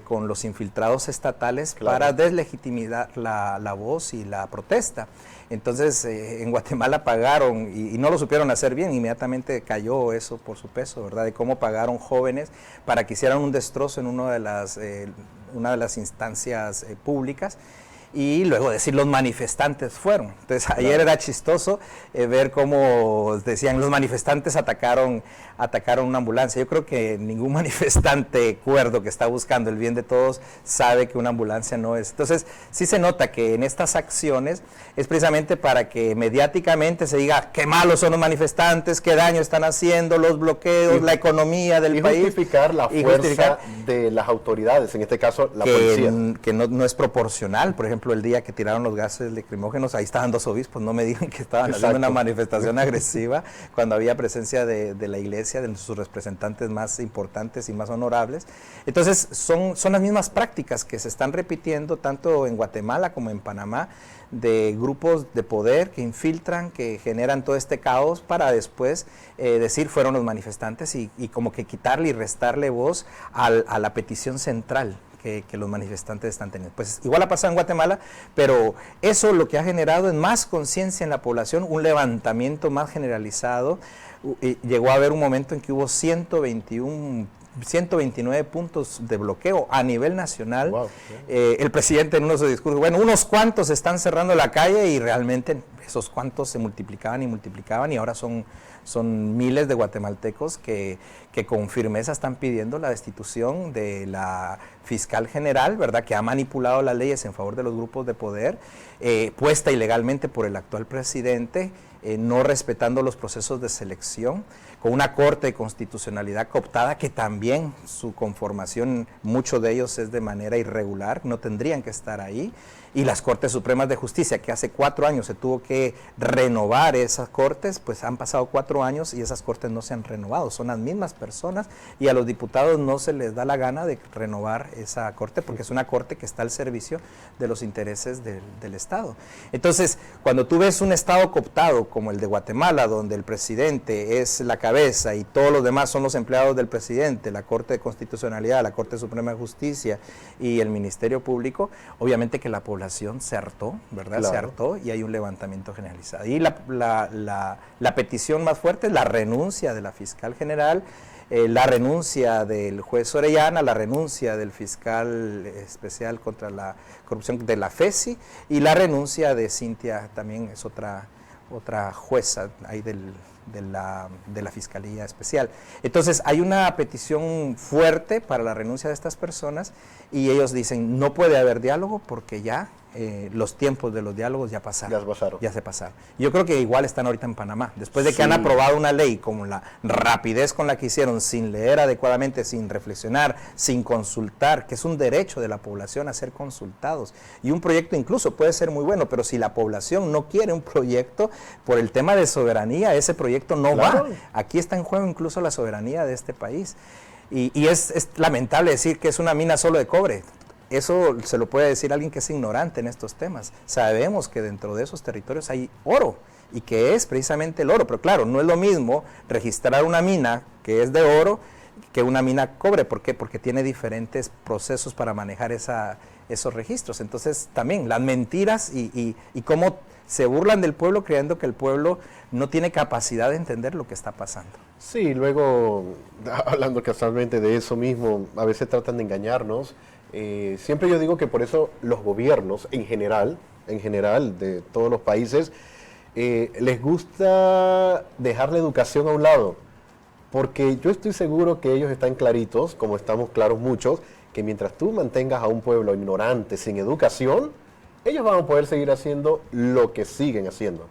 con los infiltrados estatales, claro, para deslegitimar la voz y la protesta. Entonces, en Guatemala pagaron, y no lo supieron hacer bien, inmediatamente cayó eso por su peso, ¿verdad? De cómo pagaron jóvenes para que hicieran un destrozo en una de las instancias públicas, y luego decir los manifestantes fueron. Entonces ayer era chistoso ver cómo decían los manifestantes atacaron una ambulancia. Yo creo que ningún manifestante cuerdo que está buscando el bien de todos sabe que una ambulancia no es. Entonces sí se nota que en estas acciones es precisamente para que mediáticamente se diga qué malos son los manifestantes, qué daño están haciendo, los bloqueos, la economía del país. Justificar la fuerza de las autoridades, en este caso la policía. Que no es proporcional. Por ejemplo, el día que tiraron los gases lacrimógenos, ahí estaban dos obispos, no me digan que estaban haciendo una manifestación agresiva cuando había presencia de la iglesia, de sus representantes más importantes y más honorables. Entonces son las mismas prácticas que se están repitiendo tanto en Guatemala como en Panamá, de grupos de poder que infiltran, que generan todo este caos para después decir fueron los manifestantes y como que quitarle y restarle voz a la petición central que los manifestantes están teniendo. Pues igual ha pasado en Guatemala, pero eso lo que ha generado es más conciencia en la población, un levantamiento más generalizado. Llegó a haber un momento en que hubo 129 puntos de bloqueo a nivel nacional. Wow. El presidente en uno de sus discursos, bueno, unos cuantos están cerrando la calle, y realmente esos cuantos se multiplicaban y ahora son miles de guatemaltecos que con firmeza están pidiendo la destitución de la fiscal general, ¿verdad?, que ha manipulado las leyes en favor de los grupos de poder, puesta ilegalmente por el actual presidente, no respetando los procesos de selección, con una Corte de Constitucionalidad cooptada que también su conformación, muchos de ellos es de manera irregular, no tendrían que estar ahí, y las Cortes Supremas de Justicia, que hace 4 años se tuvo que renovar esas Cortes, pues han pasado 4 años y esas Cortes no se han renovado, son las mismas personas, y a los diputados no se les da la gana de renovar esa Corte, porque es una Corte que está al servicio de los intereses del Estado. Entonces, cuando tú ves un Estado cooptado como el de Guatemala, donde el presidente es la cabeza y todos los demás son los empleados del presidente, la Corte de Constitucionalidad, la Corte Suprema de Justicia y el Ministerio Público, obviamente que la población se hartó, ¿verdad? Claro. Se hartó, y hay un levantamiento generalizado. Y la petición más fuerte es la renuncia de la fiscal general, la renuncia del juez Orellana, la renuncia del fiscal especial contra la corrupción de la FESI, y la renuncia de Cintia, también es otra jueza ahí de la Fiscalía Especial. Entonces hay una petición fuerte para la renuncia de estas personas, y ellos dicen no puede haber diálogo porque ya los tiempos de los diálogos ya pasaron. Ya se pasaron. Yo creo que igual están ahorita en Panamá, después de que han aprobado una ley con la rapidez con la que hicieron, sin leer adecuadamente, sin reflexionar, sin consultar, que es un derecho de la población a ser consultados, y un proyecto incluso puede ser muy bueno, pero si la población no quiere un proyecto por el tema de soberanía, ese proyecto no va. Aquí está en juego incluso la soberanía de este país, y es lamentable decir que es una mina solo de cobre. eso se lo puede decir alguien que es ignorante en estos temas. Sabemos que dentro de esos territorios hay oro y que es precisamente el oro, pero claro, no es lo mismo registrar una mina que es de oro que una mina cobre. ¿Por qué? Porque tiene diferentes procesos para manejar esos registros. Entonces también las mentiras y cómo se burlan del pueblo creyendo que el pueblo no tiene capacidad de entender lo que está pasando. Sí, luego, hablando casualmente de eso mismo, a veces tratan de engañarnos. Siempre yo digo que por eso los gobiernos en general de todos los países, les gusta dejar la educación a un lado, porque yo estoy seguro que ellos están claritos, como estamos claros muchos, que mientras tú mantengas a un pueblo ignorante, sin educación, ellos van a poder seguir haciendo lo que siguen haciendo.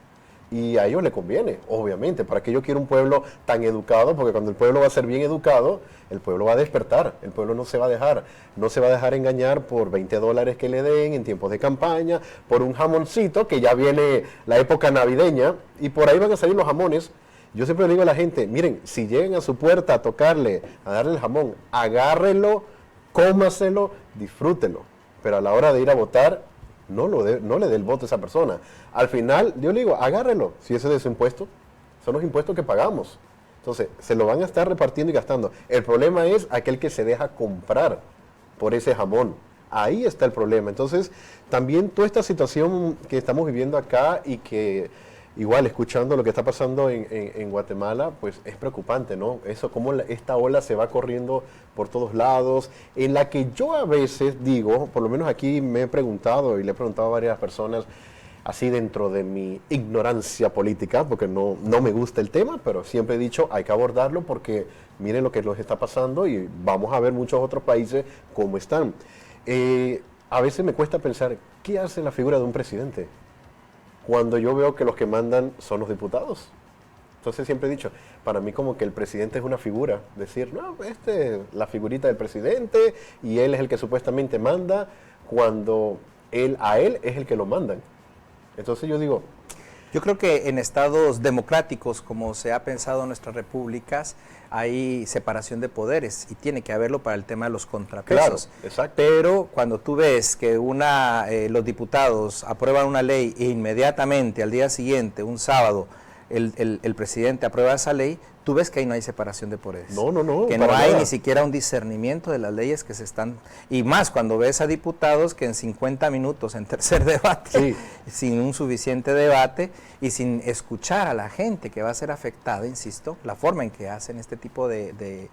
Y a ellos les conviene, obviamente. ¿Para qué yo quiero un pueblo tan educado? Porque cuando el pueblo va a ser bien educado, el pueblo va a despertar. El pueblo no se va a dejar engañar por $20 que le den en tiempos de campaña, por un jamoncito, que ya viene la época navideña, y por ahí van a salir los jamones. Yo siempre le digo a la gente, miren, si llegan a su puerta a tocarle, a darle el jamón, agárrelo, cómaselo, disfrútelo. Pero a la hora de ir a votar, no le dé el voto a esa persona. Al final, yo le digo, agárrelo, si ese es de su impuesto, son los impuestos que pagamos. Entonces, se lo van a estar repartiendo y gastando. El problema es aquel que se deja comprar por ese jamón. Ahí está el problema. Entonces, también toda esta situación que estamos viviendo acá y que, igual, escuchando lo que está pasando en Guatemala, pues es preocupante, ¿no? Eso, cómo esta ola se va corriendo por todos lados, en la que yo a veces digo, por lo menos aquí me he preguntado y le he preguntado a varias personas, así dentro de mi ignorancia política, porque no me gusta el tema, pero siempre he dicho, hay que abordarlo porque miren lo que nos está pasando y vamos a ver muchos otros países cómo están. A veces me cuesta pensar, ¿qué hace la figura de un presidente? Cuando yo veo que los que mandan son los diputados. Entonces siempre he dicho, para mí como que el presidente es una figura, decir, no, la figurita del presidente y él es el que supuestamente manda, cuando a él es el que lo mandan. Entonces yo digo... Yo creo que en estados democráticos, como se ha pensado en nuestras repúblicas, hay separación de poderes y tiene que haberlo para el tema de los contrapesos. Claro, exacto. Pero cuando tú ves que los diputados aprueban una ley e inmediatamente al día siguiente, un sábado, el presidente aprueba esa ley, tú ves que ahí no hay separación de poderes. No. Que no hay ni siquiera un discernimiento de las leyes que se están... Y más cuando ves a diputados que en 50 minutos, en tercer debate, sí, sin un suficiente debate y sin escuchar a la gente que va a ser afectada, insisto, la forma en que hacen este tipo de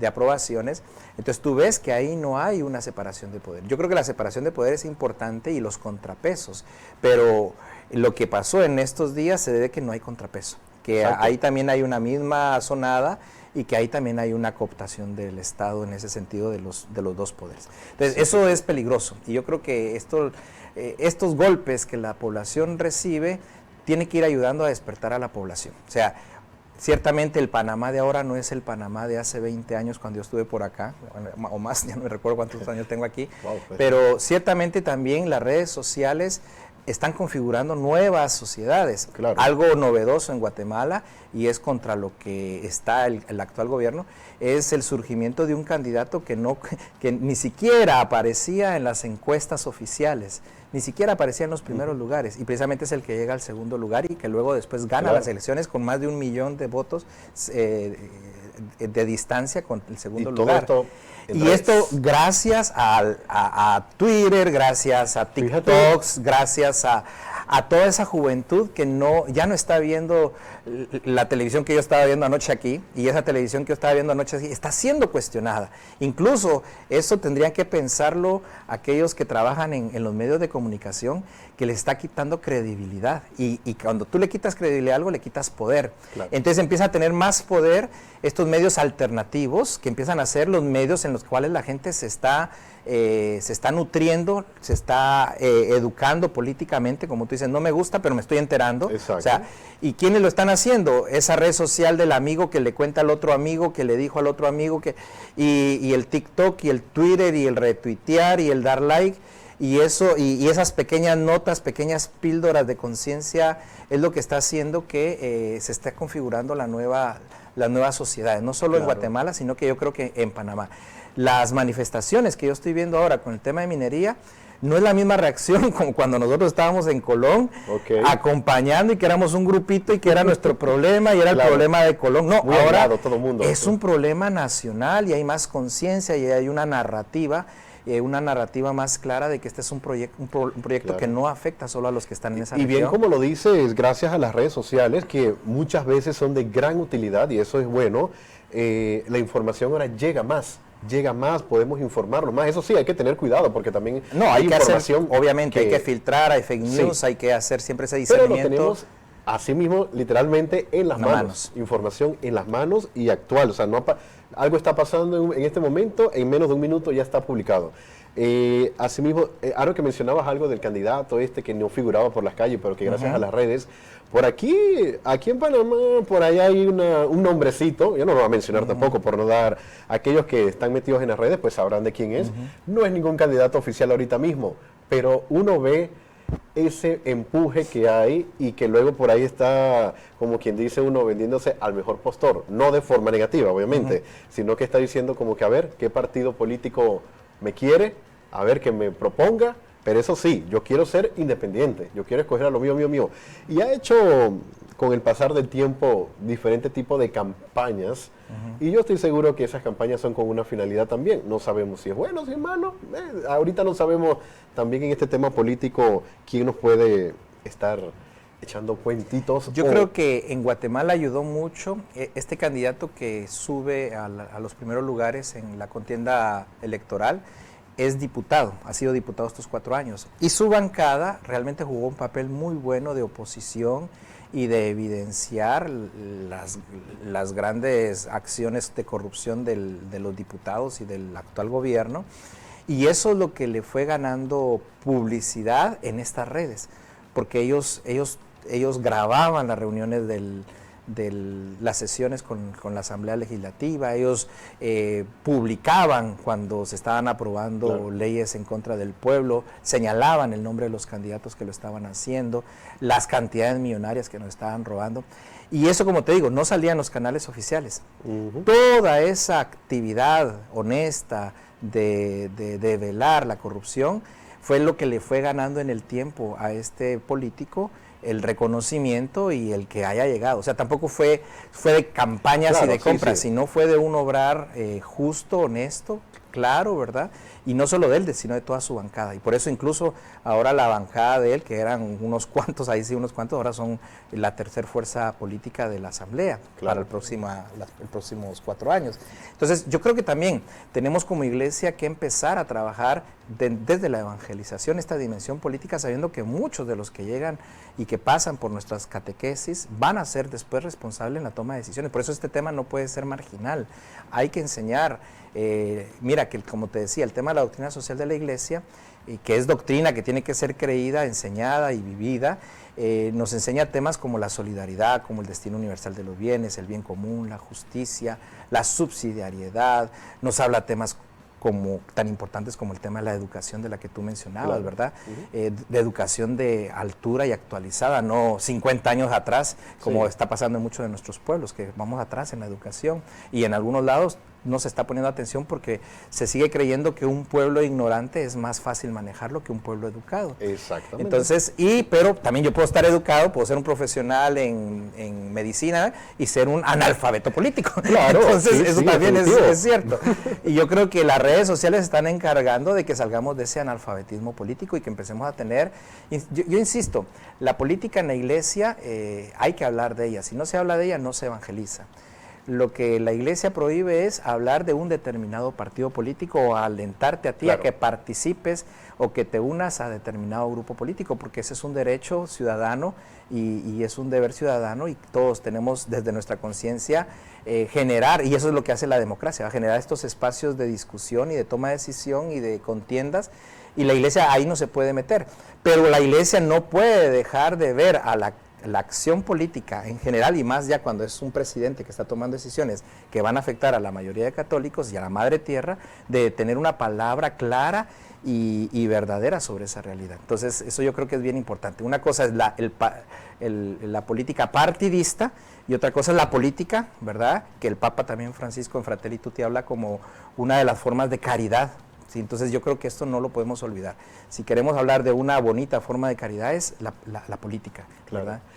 aprobaciones, entonces tú ves que ahí no hay una separación de poder. Yo creo que la separación de poder es importante y los contrapesos, pero lo que pasó en estos días se debe a que no hay contrapeso, que exacto, ahí también hay una misma sonada y que ahí también hay una cooptación del Estado en ese sentido de los dos poderes. Entonces sí, eso es peligroso y yo creo que estos golpes que la población recibe tiene que ir ayudando a despertar a la población. O sea, ciertamente el Panamá de ahora no es el Panamá de hace 20 años cuando yo estuve por acá, o más, ya no me recuerdo cuántos años tengo aquí, wow, pues. Pero ciertamente también las redes sociales están configurando nuevas sociedades, claro. Algo novedoso en Guatemala, y es contra lo que está el actual gobierno, es el surgimiento de un candidato que ni siquiera aparecía en las encuestas oficiales, ni siquiera aparecía en los primeros lugares, y precisamente es el que llega al segundo lugar y que luego después gana las elecciones con más de 1 millón de votos de distancia con el segundo lugar. Y esto gracias a Twitter, gracias a TikToks, gracias a toda esa juventud que ya no está viendo la televisión que yo estaba viendo anoche aquí, y esa televisión que yo estaba viendo anoche aquí está siendo cuestionada. Incluso eso tendrían que pensarlo aquellos que trabajan en los medios de comunicación, que les está quitando credibilidad, y cuando tú le quitas credibilidad a algo, le quitas poder. Claro. Entonces empieza a tener más poder estos medios alternativos, que empiezan a ser los medios en los cuales la gente se está nutriendo, se está educando políticamente, como tú dices, no me gusta, pero me estoy enterando. Exacto. O sea, ¿y quiénes lo están haciendo? Esa red social del amigo que le cuenta al otro amigo, que le dijo al otro amigo, y el TikTok, y el Twitter, y el retuitear, y el dar like, y eso, y esas pequeñas notas, pequeñas píldoras de conciencia, es lo que está haciendo que se esté configurando las nuevas sociedades, no solo claro, en Guatemala, sino que yo creo que en Panamá. las manifestaciones que yo estoy viendo ahora con el tema de minería, no es la misma reacción como cuando nosotros estábamos en Colón, acompañando y que éramos un grupito y que era nuestro problema y era el problema de Colón. No, muy ahora aislado, todo mundo. Es un problema nacional y hay más conciencia y hay una narrativa más clara de que este es un proyecto que no afecta solo a los que están en esa región. Y bien como lo dices, gracias a las redes sociales que muchas veces son de gran utilidad y eso es bueno, la información ahora llega más, podemos informarnos más. Eso sí, hay que tener cuidado porque también hay que información hacer, obviamente hay que filtrar, hay fake news, hay que hacer siempre ese discernimiento. Pero lo tenemos así mismo, literalmente en las manos. Información en las manos y actual. O sea, algo está pasando en este momento, en menos de un minuto ya está publicado. Asimismo, ahora que mencionabas algo del candidato que no figuraba por las calles, pero que gracias a las redes, por aquí en Panamá, por ahí hay un nombrecito, yo no lo voy a mencionar tampoco por no dar, aquellos que están metidos en las redes pues sabrán de quién es, no es ningún candidato oficial ahorita mismo, pero uno ve ese empuje que hay y que luego por ahí está, como quien dice uno, vendiéndose al mejor postor, no de forma negativa obviamente, sino que está diciendo como que a ver, ¿qué partido político me quiere? A ver, que me proponga, pero eso sí, yo quiero ser independiente, yo quiero escoger a lo mío. Y ha hecho, con el pasar del tiempo, diferentes tipos de campañas, y yo estoy seguro que esas campañas son con una finalidad también. No sabemos si es bueno, si es malo, ahorita no sabemos también en este tema político quién nos puede estar echando cuentitos. Yo creo que en Guatemala ayudó mucho este candidato que sube a los primeros lugares en la contienda electoral. Es diputado, ha sido diputado estos 4 años y su bancada realmente jugó un papel muy bueno de oposición y de evidenciar las grandes acciones de corrupción de los diputados y del actual gobierno, y eso es lo que le fue ganando publicidad en estas redes, porque ellos grababan las reuniones de las sesiones con la Asamblea Legislativa, ellos publicaban cuando se estaban aprobando leyes en contra del pueblo, señalaban el nombre de los candidatos que lo estaban haciendo, las cantidades millonarias que nos estaban robando, y eso, como te digo, no salía en los canales oficiales. Toda esa actividad honesta de velar la corrupción fue lo que le fue ganando en el tiempo a este político el reconocimiento y el que haya llegado. O sea, tampoco fue de campañas y de compras, sino fue de un obrar justo, honesto, claro, ¿verdad? Y no solo de él, sino de toda su bancada. Y por eso incluso ahora la bancada de él, que eran unos cuantos, ahora son la tercera fuerza política de la Asamblea para los próximos 4 años. Entonces, yo creo que también tenemos como iglesia que empezar a trabajar desde la evangelización esta dimensión política, sabiendo que muchos de los que llegan y que pasan por nuestras catequesis van a ser después responsables en la toma de decisiones. Por eso este tema no puede ser marginal. Hay que enseñar, mira, que como te decía, el tema de la doctrina social de la iglesia, que es doctrina que tiene que ser creída, enseñada y vivida, nos enseña temas como la solidaridad, como el destino universal de los bienes, el bien común, la justicia, la subsidiariedad, nos habla temas tan importantes como el tema de la educación de la que tú mencionabas, ¿verdad? De educación de altura y actualizada, no 50 años atrás, como está pasando en muchos de nuestros pueblos, que vamos atrás en la educación, y en algunos lados no se está poniendo atención porque se sigue creyendo que un pueblo ignorante es más fácil manejarlo que un pueblo educado. Exactamente. Entonces, pero también yo puedo estar educado, puedo ser un profesional en medicina y ser un analfabeto político. Claro. Entonces, eso también es cierto. Y yo creo que las redes sociales están encargando de que salgamos de ese analfabetismo político y que empecemos a tener, yo insisto, la política en la iglesia hay que hablar de ella. Si no se habla de ella, no se evangeliza. Lo que la iglesia prohíbe es hablar de un determinado partido político o alentarte a ti a que participes o que te unas a determinado grupo político, porque ese es un derecho ciudadano y es un deber ciudadano, y todos tenemos desde nuestra conciencia generar, y eso es lo que hace la democracia, generar estos espacios de discusión y de toma de decisión y de contiendas, y la iglesia ahí no se puede meter, pero la iglesia no puede dejar de ver a la acción política en general, y más ya cuando es un presidente que está tomando decisiones que van a afectar a la mayoría de católicos y a la madre tierra, de tener una palabra clara y verdadera sobre esa realidad. Entonces, eso yo creo que es bien importante. Una cosa es la política partidista y otra cosa es la política, ¿verdad? Que el Papa también, Francisco, en Fratelli Tutti habla como una de las formas de caridad. ¿Sí? Entonces, yo creo que esto no lo podemos olvidar. Si queremos hablar de una bonita forma de caridad es la política, ¿verdad? Claro.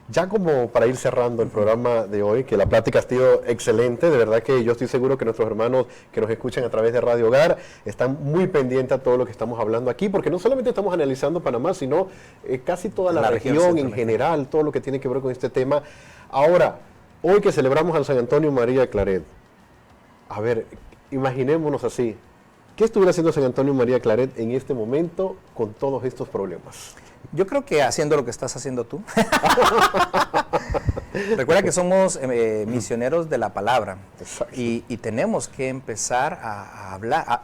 Ya como para ir cerrando el programa de hoy, que la plática ha sido excelente, de verdad que yo estoy seguro que nuestros hermanos que nos escuchan a través de Radio Hogar están muy pendientes a todo lo que estamos hablando aquí, porque no solamente estamos analizando Panamá, sino casi toda la región en general, todo lo que tiene que ver con este tema. Ahora, hoy que celebramos a San Antonio María Claret, a ver, imaginémonos así, ¿qué estuviera haciendo San Antonio María Claret en este momento con todos estos problemas? Yo creo que haciendo lo que estás haciendo tú. Recuerda que somos misioneros de la palabra y tenemos que empezar a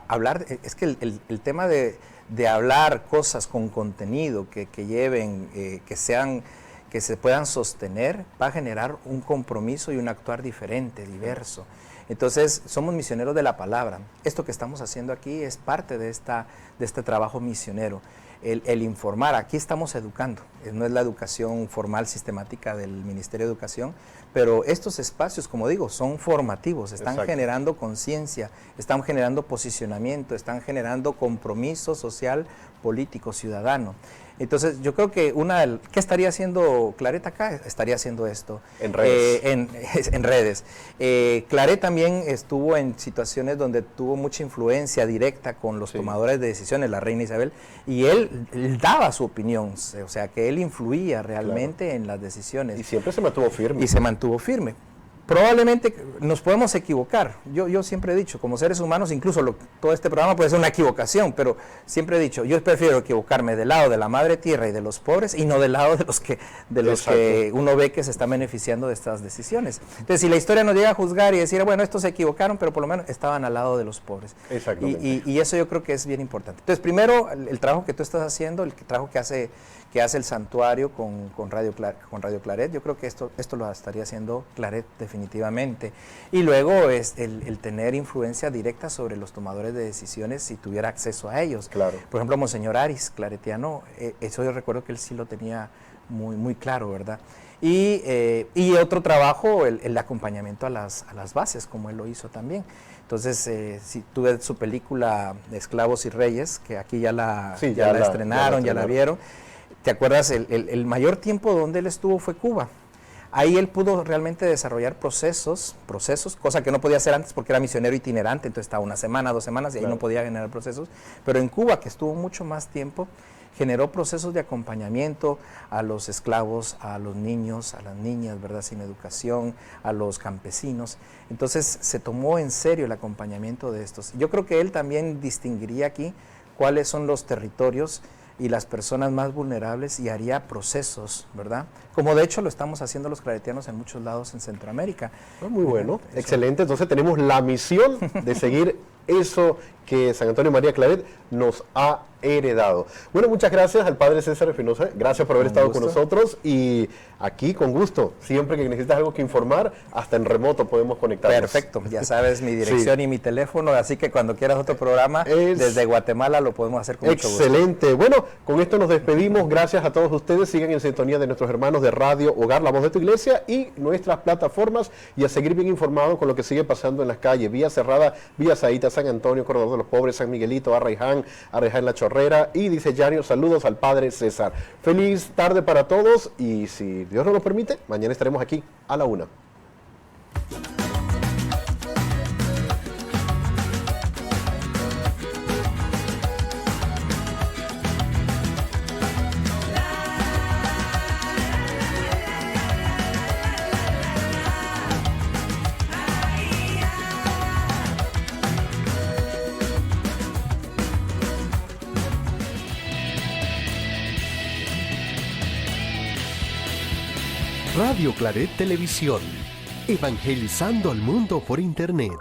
hablar. Es que el tema de hablar cosas con contenido que lleven, que se puedan sostener, va a generar un compromiso y un actuar diferente, diverso. Entonces, somos misioneros de la palabra. Esto que estamos haciendo aquí es parte de este trabajo misionero. El informar, aquí estamos educando, no es la educación formal sistemática del Ministerio de Educación, pero estos espacios, como digo, son formativos, están generando conciencia, están generando posicionamiento, están generando compromiso social, político, ciudadano. Entonces, yo creo que ¿qué estaría haciendo Claret acá? Estaría haciendo esto. En redes. En redes. Claret también estuvo en situaciones donde tuvo mucha influencia directa con los tomadores de decisiones, la reina Isabel, y él daba su opinión, o sea, que él influía realmente en las decisiones. Y siempre se mantuvo firme. Y se mantuvo firme. Probablemente nos podemos equivocar. Yo siempre he dicho, como seres humanos, incluso todo este programa puede ser una equivocación, pero siempre he dicho, yo prefiero equivocarme del lado de la madre tierra y de los pobres y no del lado de los que uno ve que se están beneficiando de estas decisiones. Entonces, si la historia nos llega a juzgar y decir, bueno, estos se equivocaron, pero por lo menos estaban al lado de los pobres. Exactamente. Y eso yo creo que es bien importante. Entonces, primero, el trabajo que tú estás haciendo, el trabajo que hace el santuario con Radio Claret, yo creo que esto lo estaría haciendo Claret definitivamente. Y luego es el tener influencia directa sobre los tomadores de decisiones si tuviera acceso a ellos. Claro. Por ejemplo, Monseñor Aris, claretiano, eso yo recuerdo que él sí lo tenía muy, muy claro, ¿verdad? Y otro trabajo, el acompañamiento a las bases, como él lo hizo también. Entonces, si tú ves su película Esclavos y Reyes, que aquí ya la estrenaron, ya la vieron, ¿te acuerdas? El mayor tiempo donde él estuvo fue Cuba. Ahí él pudo realmente desarrollar procesos, cosa que no podía hacer antes porque era misionero itinerante, entonces estaba 1 semana, 2 semanas y ahí no podía generar procesos. Pero en Cuba, que estuvo mucho más tiempo, generó procesos de acompañamiento a los esclavos, a los niños, a las niñas, ¿verdad?, sin educación, a los campesinos. Entonces se tomó en serio el acompañamiento de estos. Yo creo que él también distinguiría aquí cuáles son los territorios y las personas más vulnerables y haría procesos, ¿verdad? Como de hecho lo estamos haciendo los claretianos en muchos lados en Centroamérica. Muy bueno, excelente. Entonces tenemos la misión de seguir eso que San Antonio María Claret nos ha heredado. Bueno, muchas gracias al Padre César Espinosa, gracias por haber estado con nosotros y aquí con gusto, siempre que necesitas algo que informar, hasta en remoto podemos conectarnos. Perfecto, ya sabes mi dirección y mi teléfono, así que cuando quieras otro programa desde Guatemala lo podemos hacer con mucho gusto. Excelente, bueno, con esto nos despedimos, gracias a todos ustedes, sigan en sintonía de nuestros hermanos de Radio Hogar, la voz de tu iglesia y nuestras plataformas y a seguir bien informados con lo que sigue pasando en las calles, Vía Cerrada, Vía Saíta, San Antonio, Corredor de los Pobres, San Miguelito, Arraiján La Chorrera y dice Yario, saludos al Padre César. Feliz tarde para todos y si Dios nos lo permite, mañana estaremos aquí a la 1. Radio Claret Televisión, evangelizando al mundo por Internet.